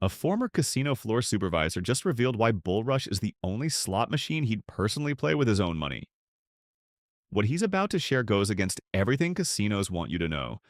A former casino floor supervisor just revealed why Bull Rush is the only slot machine he'd personally play with his own money. What he's about to share goes against everything casinos want you to know,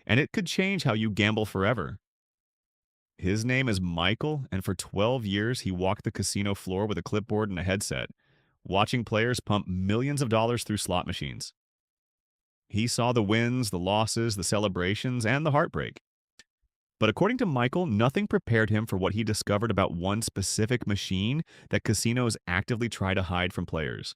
and it could change how you gamble forever. His name is Michael, and for 12 years he walked the casino floor with a clipboard and a headset, watching players pump millions of dollars through slot machines. He saw the wins, the losses, the celebrations, and the heartbreak. But according to Michael, nothing prepared him for what he discovered about one specific machine that casinos actively try to hide from players.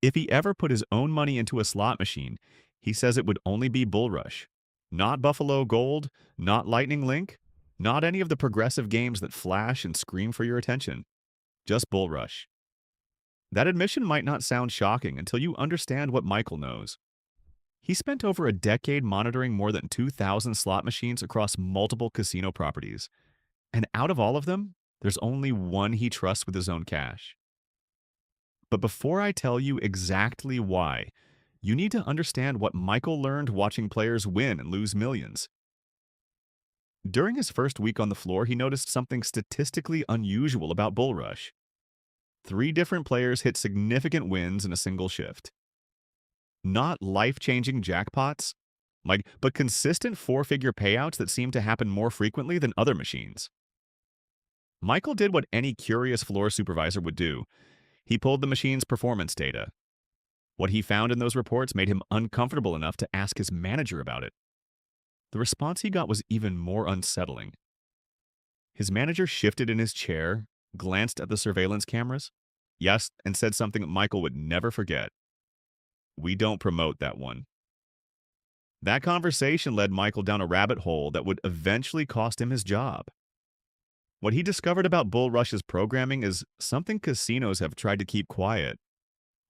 If he ever put his own money into a slot machine, he says it would only be Bull Rush. Not Buffalo Gold, not Lightning Link, not any of the progressive games that flash and scream for your attention. Just Bull Rush. That admission might not sound shocking until you understand what Michael knows. He spent over a decade monitoring more than 2,000 slot machines across multiple casino properties. And out of all of them, there's only one he trusts with his own cash. But before I tell you exactly why, you need to understand what Michael learned watching players win and lose millions. During his first week on the floor, he noticed something statistically unusual about Bull Rush. 3 different players hit significant wins in a single shift. Not life-changing jackpots, but consistent 4-figure payouts that seem to happen more frequently than other machines. Michael did what any curious floor supervisor would do. He pulled the machine's performance data. What he found in those reports made him uncomfortable enough to ask his manager about it. The response he got was even more unsettling. His manager shifted in his chair, glanced at the surveillance cameras, yes, and said something that Michael would never forget. "We don't promote that one." That conversation led Michael down a rabbit hole that would eventually cost him his job. What he discovered about Bull Rush's programming is something casinos have tried to keep quiet,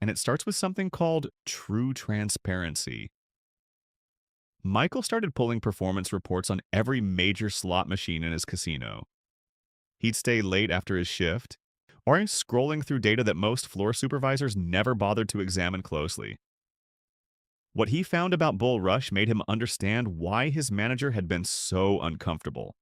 and it starts with something called true transparency. Michael started pulling performance reports on every major slot machine in his casino. He'd stay late after his shift, or scrolling through data that most floor supervisors never bothered to examine closely. What he found about Bull Rush made him understand why his manager had been so uncomfortable.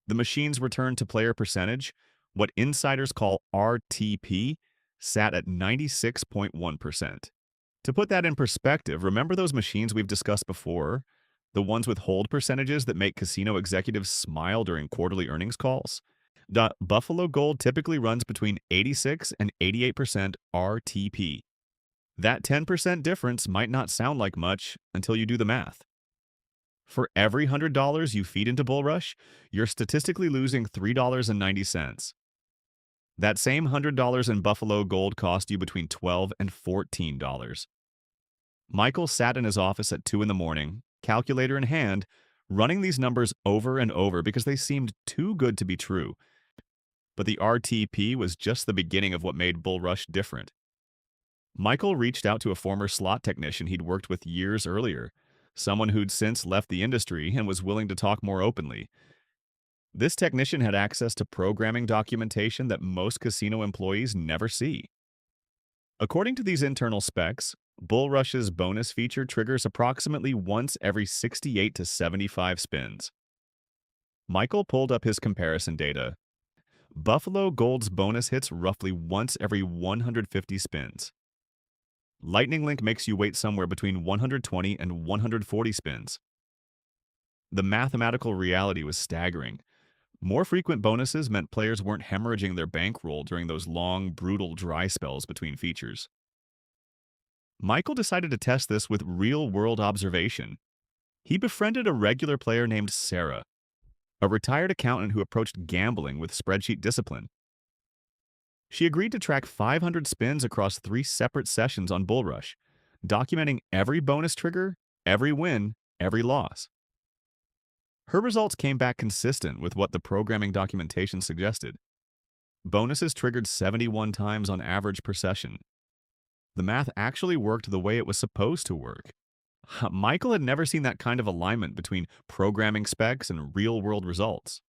The machine's return to player percentage, what insiders call RTP, sat at 96.1%. To put that in perspective, remember those machines we've discussed before? The ones with hold percentages that make casino executives smile during quarterly earnings calls? The Buffalo Gold typically runs between 86 and 88% RTP. That 10% difference might not sound like much until you do the math. For every $100 you feed into Bull Rush, you're statistically losing $3.90. That same $100 in Buffalo Gold cost you between $12 and $14. Michael sat in his office at 2 in the morning, calculator in hand, running these numbers over and over because they seemed too good to be true. But the RTP was just the beginning of what made Bull Rush different. Michael reached out to a former slot technician he'd worked with years earlier, someone who'd since left the industry and was willing to talk more openly. This technician had access to programming documentation that most casino employees never see. According to these internal specs, Bull Rush's bonus feature triggers approximately once every 68 to 75 spins. Michael pulled up his comparison data. Buffalo Gold's bonus hits roughly once every 150 spins. Lightning Link makes you wait somewhere between 120 and 140 spins. The mathematical reality was staggering. More frequent bonuses meant players weren't hemorrhaging their bankroll during those long, brutal dry spells between features. Michael decided to test this with real-world observation. He befriended a regular player named Sarah, a retired accountant who approached gambling with spreadsheet discipline. She agreed to track 500 spins across 3 separate sessions on Bull Rush, documenting every bonus trigger, every win, every loss. Her results came back consistent with what the programming documentation suggested. Bonuses triggered 71 times on average per session. The math actually worked the way it was supposed to work. Michael had never seen that kind of alignment between programming specs and real-world results.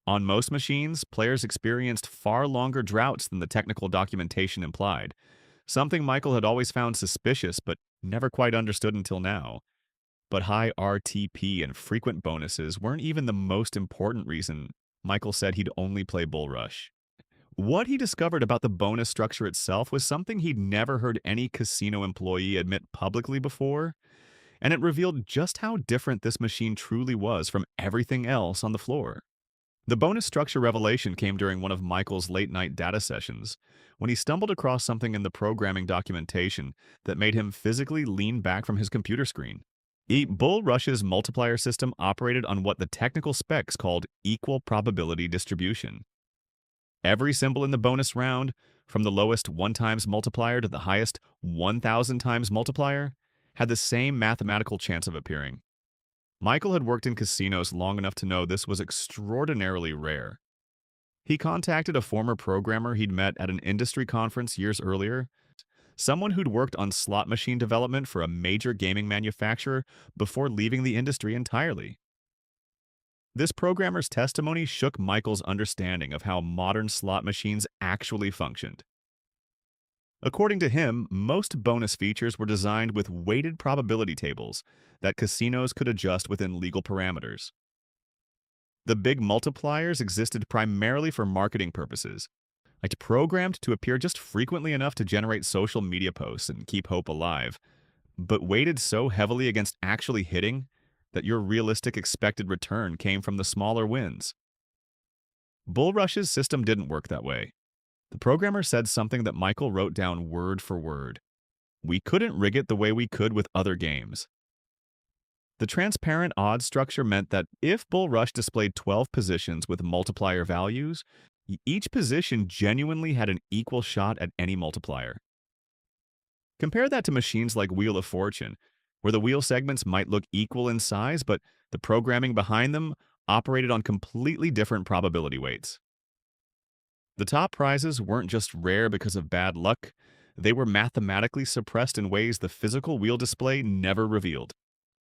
On most machines, players experienced far longer droughts than the technical documentation implied, something Michael had always found suspicious but never quite understood until now. But high RTP and frequent bonuses weren't even the most important reason Michael said he'd only play Bull Rush. What he discovered about the bonus structure itself was something he'd never heard any casino employee admit publicly before, and it revealed just how different this machine truly was from everything else on the floor. The bonus structure revelation came during one of Michael's late-night data sessions, when he stumbled across something in the programming documentation that made him physically lean back from his computer screen. Bull Rush's multiplier system operated on what the technical specs called equal probability distribution. Every symbol in the bonus round, from the lowest 1 times multiplier to the highest 1,000 times multiplier, had the same mathematical chance of appearing. Michael had worked in casinos long enough to know this was extraordinarily rare. He contacted a former programmer he'd met at an industry conference years earlier, someone who'd worked on slot machine development for a major gaming manufacturer before leaving the industry entirely. This programmer's testimony shook Michael's understanding of how modern slot machines actually functioned. According to him, most bonus features were designed with weighted probability tables that casinos could adjust within legal parameters. The big multipliers existed primarily for marketing purposes, like programmed to appear just frequently enough to generate social media posts and keep hope alive, but weighted so heavily against actually hitting that your realistic expected return came from the smaller wins. Bull Rush's system didn't work that way. The programmer said something that Michael wrote down word for word. We couldn't rig it the way we could with other games. The transparent odds structure meant that if Bull Rush displayed 12 positions with multiplier values, each position genuinely had an equal shot at any multiplier. Compare that to machines like Wheel of Fortune, where the wheel segments might look equal in size, but the programming behind them operated on completely different probability weights. The top prizes weren't just rare because of bad luck, they were mathematically suppressed in ways the physical wheel display never revealed.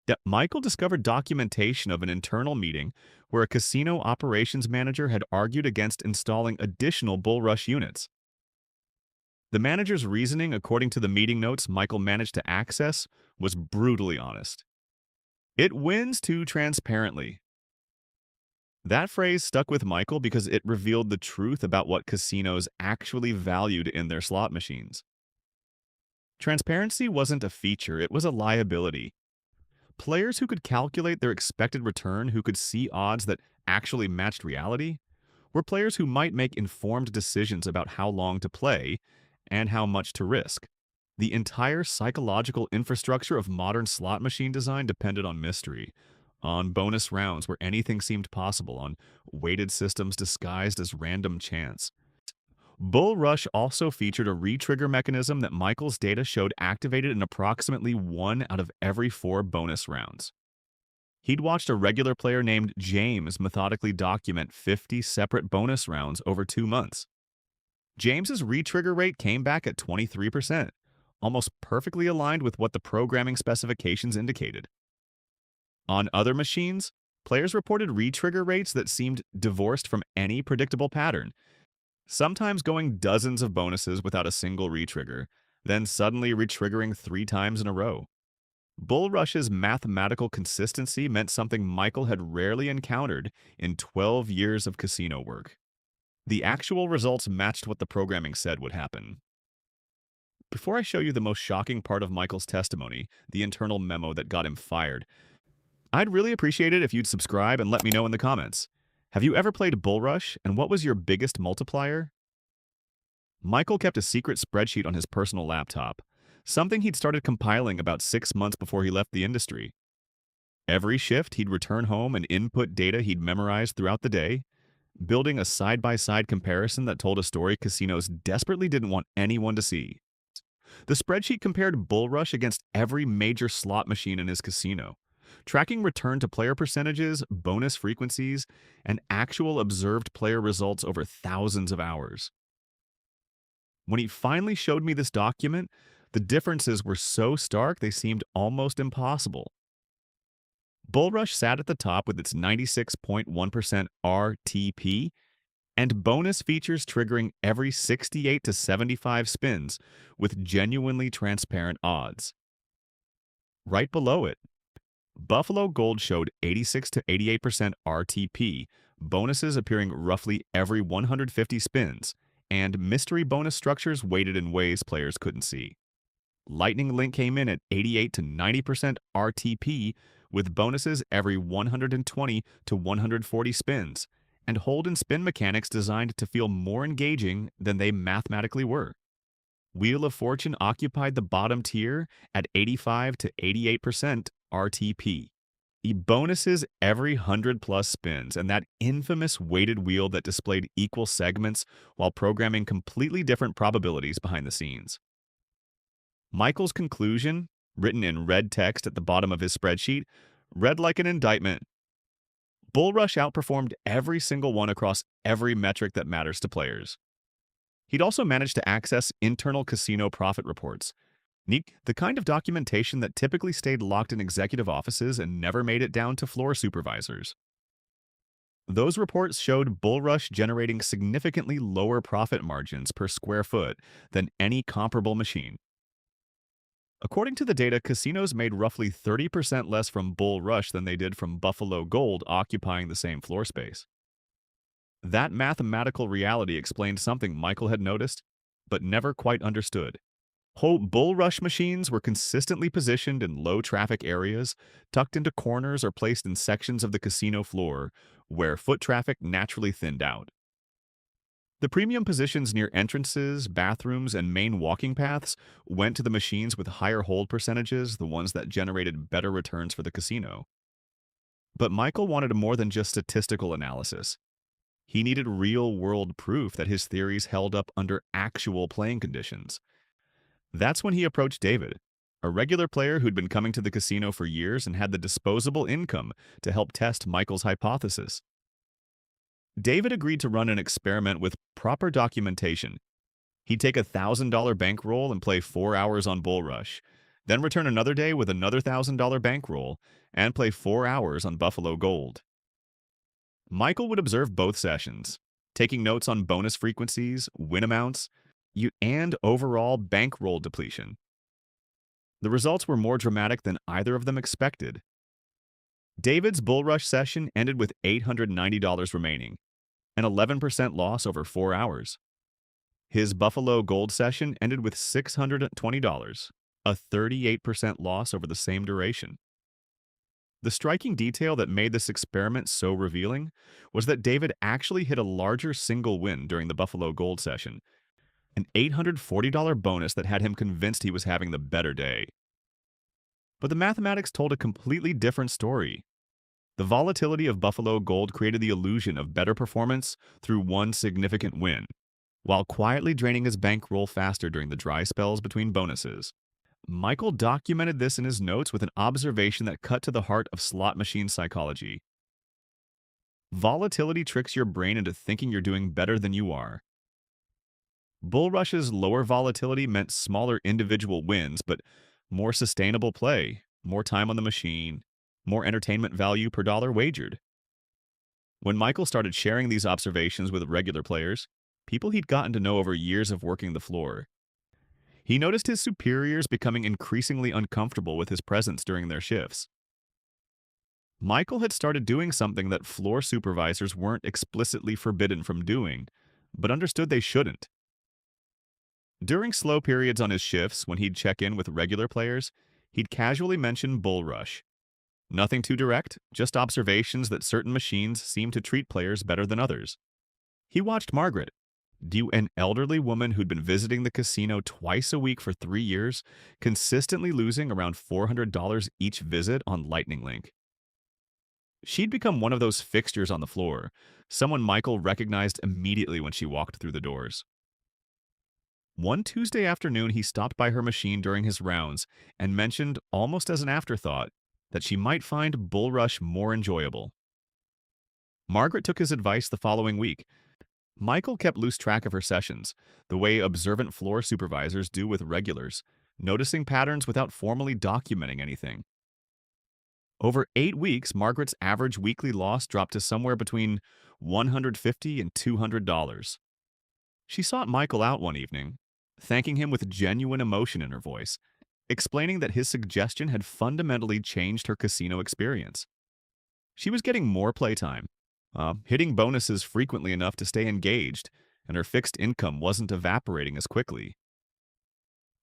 Yet Michael discovered documentation of an internal meeting where a casino operations manager had argued against installing additional Bull Rush units. The manager's reasoning, according to the meeting notes Michael managed to access, was brutally honest. It wins too transparently. That phrase stuck with Michael because it revealed the truth about what casinos actually valued in their slot machines. Transparency wasn't a feature, it was a liability. Players who could calculate their expected return, who could see odds that actually matched reality, were players who might make informed decisions about how long to play and how much to risk. The entire psychological infrastructure of modern slot machine design depended on mystery, on bonus rounds where anything seemed possible, on weighted systems disguised as random chance. Bull Rush also featured a re-trigger mechanism that Michael's data showed activated in approximately 1 out of every 4 bonus rounds. He'd watched a regular player named James methodically document 50 separate bonus rounds over 2 months. James's re-trigger rate came back at 23%, almost perfectly aligned with what the programming specifications indicated. On other machines, players reported re-trigger rates that seemed divorced from any predictable pattern, sometimes going dozens of bonuses without a single re-trigger, then suddenly re-triggering 3 times in a row. Bull Rush's mathematical consistency meant something Michael had rarely encountered in 12 years of casino work. The actual results matched what the programming said would happen. Before I show you the most shocking part of Michael's testimony, the internal memo that got him fired, I'd really appreciate it if you'd subscribe and let me know in the comments. Have you ever played Bull Rush, and what was your biggest multiplier? Michael kept a secret spreadsheet on his personal laptop, something he'd started compiling about 6 months before he left the industry. Every shift, he'd return home and input data he'd memorized throughout the day, building a side-by-side comparison that told a story casinos desperately didn't want anyone to see. The spreadsheet compared Bull Rush against every major slot machine in his casino, tracking return-to-player percentages, bonus frequencies, and actual observed player results over thousands of hours. When he finally showed me this document, the differences were so stark they seemed almost impossible. Bull Rush sat at the top with its 96.1% RTP and bonus features triggering every 68 to 75 spins with genuinely transparent odds. Right below it, Buffalo Gold showed 86 to 88% RTP, bonuses appearing roughly every 150 spins, and mystery bonus structures weighted in ways players couldn't see. Lightning Link came in at 88 to 90% RTP, with bonuses every 120 to 140 spins, and hold and spin mechanics designed to feel more engaging than they mathematically were. Wheel of Fortune occupied the bottom tier at 85 to 88% RTP. Bonuses every 100 plus spins, and that infamous weighted wheel that displayed equal segments while programming completely different probabilities behind the scenes. Michael's conclusion, written in red text at the bottom of his spreadsheet, read like an indictment. Bull Rush outperformed every single one across every metric that matters to players. He'd also managed to access internal casino profit reports, the kind of documentation that typically stayed locked in executive offices and never made it down to floor supervisors. Those reports showed Bull Rush generating significantly lower profit margins per square foot than any comparable machine. According to the data, casinos made roughly 30% less from Bull Rush than they did from Buffalo Gold occupying the same floor space. That mathematical reality explained something Michael had noticed, but never quite understood. Bull Rush machines were consistently positioned in low-traffic areas, tucked into corners or placed in sections of the casino floor where foot traffic naturally thinned out. The premium positions near entrances, bathrooms, and main walking paths went to the machines with higher hold percentages, the ones that generated better returns for the casino. But Michael wanted more than just statistical analysis. He needed real-world proof that his theories held up under actual playing conditions. That's when he approached David, a regular player who'd been coming to the casino for years and had the disposable income to help test Michael's hypothesis. David agreed to run an experiment with proper documentation. He'd take a $1,000 bankroll and play 4 hours on Bull Rush, then return another day with another $1,000 bankroll and play 4 hours on Buffalo Gold. Michael would observe both sessions, taking notes on bonus frequencies, win amounts, and overall bankroll depletion. The results were more dramatic than either of them expected. David's Bull Rush session ended with $890 remaining, an 11% loss over 4 hours. His Buffalo Gold session ended with $620, a 38% loss over the same duration. The striking detail that made this experiment so revealing was that David actually hit a larger single win during the Buffalo Gold session, an $840 bonus that had him convinced he was having the better day. But the mathematics told a completely different story. The volatility of Buffalo Gold created the illusion of better performance through one significant win, while quietly draining his bankroll faster during the dry spells between bonuses. Michael documented this in his notes with an observation that cut to the heart of slot machine psychology. Volatility tricks your brain into thinking you're doing better than you are. Bull Rush's lower volatility meant smaller individual wins, but more sustainable play, more time on the machine, more entertainment value per dollar wagered. When Michael started sharing these observations with regular players, people he'd gotten to know over years of working the floor, he noticed his superiors becoming increasingly uncomfortable with his presence during their shifts. Michael had started doing something that floor supervisors weren't explicitly forbidden from doing, but understood they shouldn't. During slow periods on his shifts, when he'd check in with regular players, he'd casually mention Bull Rush. Nothing too direct, just observations that certain machines seemed to treat players better than others. He watched Margaret, an elderly woman who'd been visiting the casino twice a week for 3 years, consistently losing around $400 each visit on Lightning Link. She'd become one of those fixtures on the floor, someone Michael recognized immediately when she walked through the doors. One Tuesday afternoon, he stopped by her machine during his rounds and mentioned, almost as an afterthought, that she might find Bull Rush more enjoyable. Margaret took his advice the following week. Michael kept loose track of her sessions, the way observant floor supervisors do with regulars, noticing patterns without formally documenting anything. Over 8 weeks, Margaret's average weekly loss dropped to somewhere between $150 and $200. She sought Michael out one evening, thanking him with genuine emotion in her voice, explaining that his suggestion had fundamentally changed her casino experience. She was getting more playtime, hitting bonuses frequently enough to stay engaged, and her fixed income wasn't evaporating as quickly.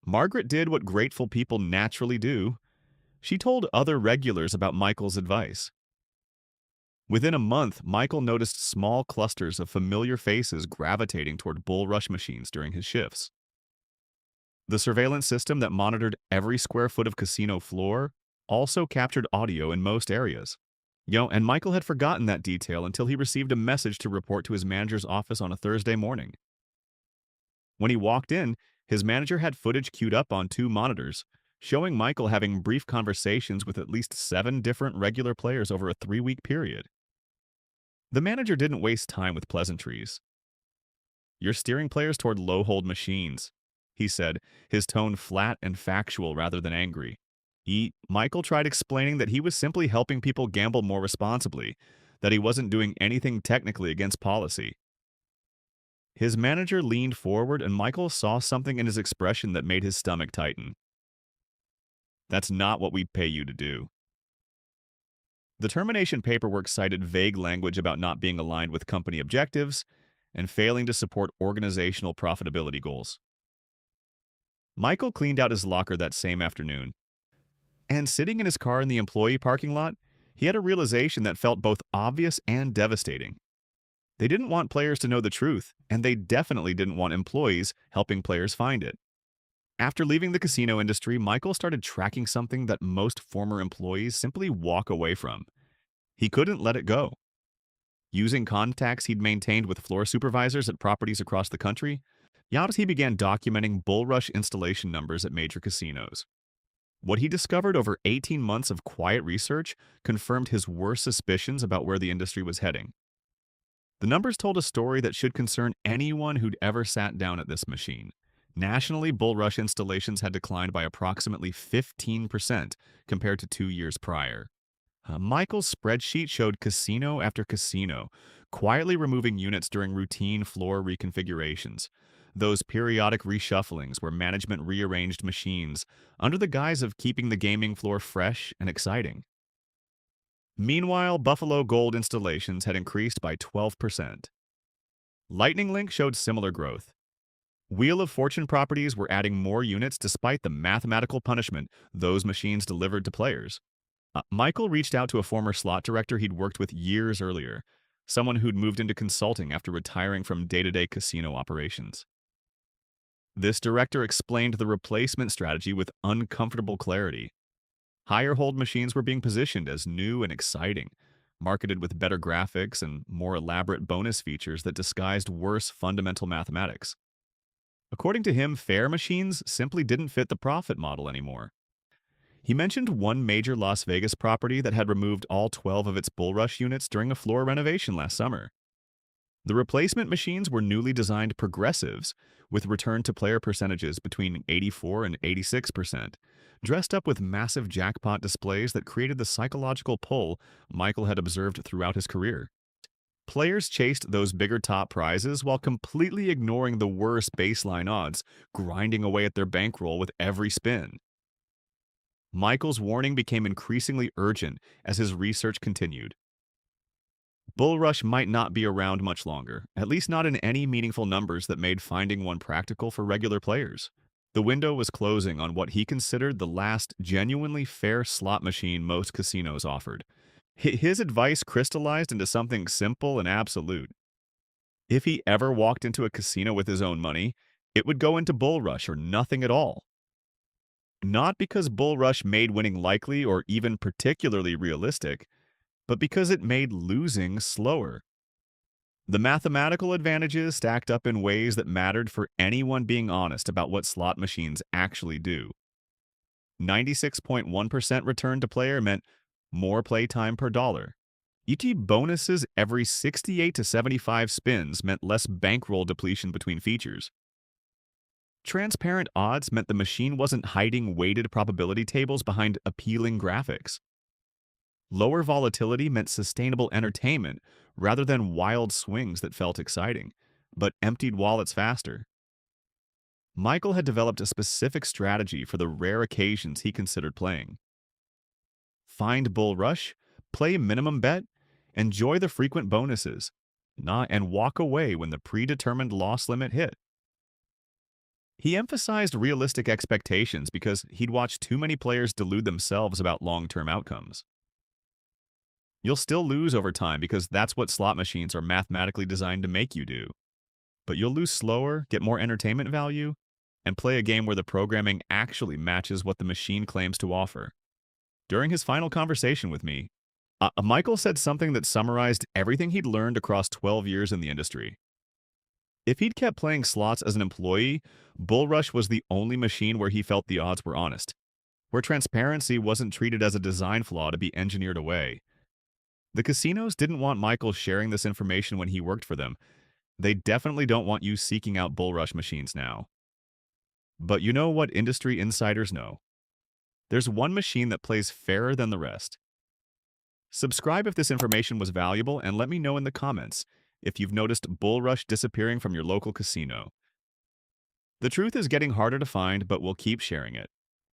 Margaret did what grateful people naturally do. She told other regulars about Michael's advice. Within a month, Michael noticed small clusters of familiar faces gravitating toward bull rush machines during his shifts. The surveillance system that monitored every square foot of casino floor also captured audio in most areas. And Michael had forgotten that detail until he received a message to report to his manager's office on a Thursday morning. When he walked in, his manager had footage queued up on two monitors, showing Michael having brief conversations with at least 7 different regular players over a 3-week period. The manager didn't waste time with pleasantries. "You're steering players toward low-hold machines," he said, his tone flat and factual rather than angry. Michael tried explaining that he was simply helping people gamble more responsibly, that he wasn't doing anything technically against policy. His manager leaned forward and Michael saw something in his expression that made his stomach tighten. "That's not what we pay you to do." The termination paperwork cited vague language about not being aligned with company objectives and failing to support organizational profitability goals. Michael cleaned out his locker that same afternoon. And sitting in his car in the employee parking lot, he had a realization that felt both obvious and devastating. They didn't want players to know the truth, and they definitely didn't want employees helping players find it. After leaving the casino industry, Michael started tracking something that most former employees simply walk away from. He couldn't let it go. Using contacts he'd maintained with floor supervisors at properties across the country, he began documenting bull rush installation numbers at major casinos. What he discovered over 18 months of quiet research confirmed his worst suspicions about where the industry was heading. The numbers told a story that should concern anyone who'd ever sat down at this machine. Nationally, bull rush installations had declined by approximately 15% compared to 2 years prior. Michael's spreadsheet showed casino after casino quietly removing units during routine floor reconfigurations, those periodic reshufflings where management rearranged machines under the guise of keeping the gaming floor fresh and exciting. Meanwhile, Buffalo Gold installations had increased by 12%. Lightning Link showed similar growth. Wheel of Fortune properties were adding more units despite the mathematical punishment those machines delivered to players. Michael reached out to a former slot director he'd worked with years earlier, someone who'd moved into consulting after retiring from day-to-day casino operations. This director explained the replacement strategy with uncomfortable clarity. Higher hold machines were being positioned as new and exciting, marketed with better graphics and more elaborate bonus features that disguised worse fundamental mathematics. According to him, fair machines simply didn't fit the profit model anymore. He mentioned one major Las Vegas property that had removed all 12 of its bull rush units during a floor renovation last summer. The replacement machines were newly designed progressives with return-to-player percentages between 84 and 86%, dressed up with massive jackpot displays that created the psychological pull Michael had observed throughout his career. Players chased those bigger top prizes while completely ignoring the worse baseline odds, grinding away at their bankroll with every spin. Michael's warning became increasingly urgent as his research continued. Bull Rush might not be around much longer, at least not in any meaningful numbers that made finding one practical for regular players. The window was closing on what he considered the last genuinely fair slot machine most casinos offered. His advice crystallized into something simple and absolute. If he ever walked into a casino with his own money, it would go into Bull Rush or nothing at all. Not because Bull Rush made winning likely or even particularly realistic, but because it made losing slower. The mathematical advantages stacked up in ways that mattered for anyone being honest about what slot machines actually do. 96.1% return to player meant more playtime per dollar. ET bonuses every 68 to 75 spins meant less bankroll depletion between features. Transparent odds meant the machine wasn't hiding weighted probability tables behind appealing graphics. Lower volatility meant sustainable entertainment rather than wild swings that felt exciting, but emptied wallets faster. Michael had developed a specific strategy for the rare occasions he considered playing. Find Bull Rush, play minimum bet, enjoy the frequent bonuses, not and walk away when the predetermined loss limit hit. He emphasized realistic expectations because he'd watched too many players delude themselves about long-term outcomes. You'll still lose over time because that's what slot machines are mathematically designed to make you do. But you'll lose slower, get more entertainment value, and play a game where the programming actually matches what the machine claims to offer. During his final conversation with me, Michael said something that summarized everything he'd learned across 12 years in the industry. If he'd kept playing slots as an employee, Bull Rush was the only machine where he felt the odds were honest, where transparency wasn't treated as a design flaw to be engineered away. The casinos didn't want Michael sharing this information when he worked for them. They definitely don't want you seeking out Bull Rush machines now. But you know what industry insiders know? There's one machine that plays fairer than the rest. Subscribe if this information was valuable and let me know in the comments if you've noticed Bull Rush disappearing from your local casino. The truth is getting harder to find, but we'll keep sharing it.